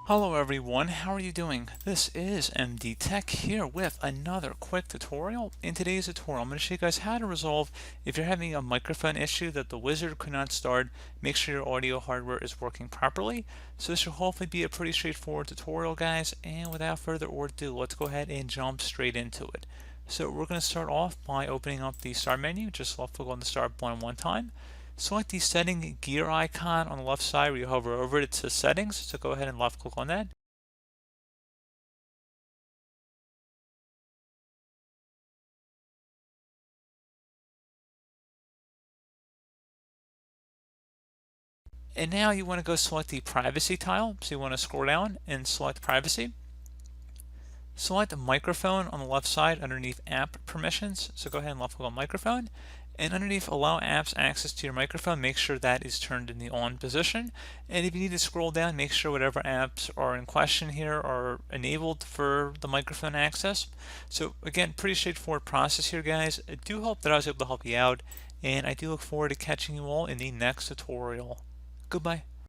Hello everyone, how are you doing? This is MD Tech here with another quick tutorial. In today's tutorial, I'm going to show you guys how to resolve if you're having a microphone issue that the wizard could not start. Make sure your audio hardware is working properly. So this should hopefully be a pretty straightforward tutorial, guys. And without further ado, let's go ahead and jump straight into it. So we're going to start off by opening up the start menu. Just left click on the start button one time. Select the setting gear icon on the left side where you hover over it to settings. So go ahead and left click on that. And now you want to go select the privacy tile. So you want to scroll down and select privacy. Select microphone on the left side underneath app permissions. So go ahead and left click on microphone. And underneath allow apps access to your microphone, make sure that is turned in the on position. And if you need to scroll down, make sure whatever apps are in question here are enabled for the microphone access. So again, pretty straightforward process here, guys. I do hope that I was able to help you out, and I do look forward to catching you all in the next tutorial. Goodbye.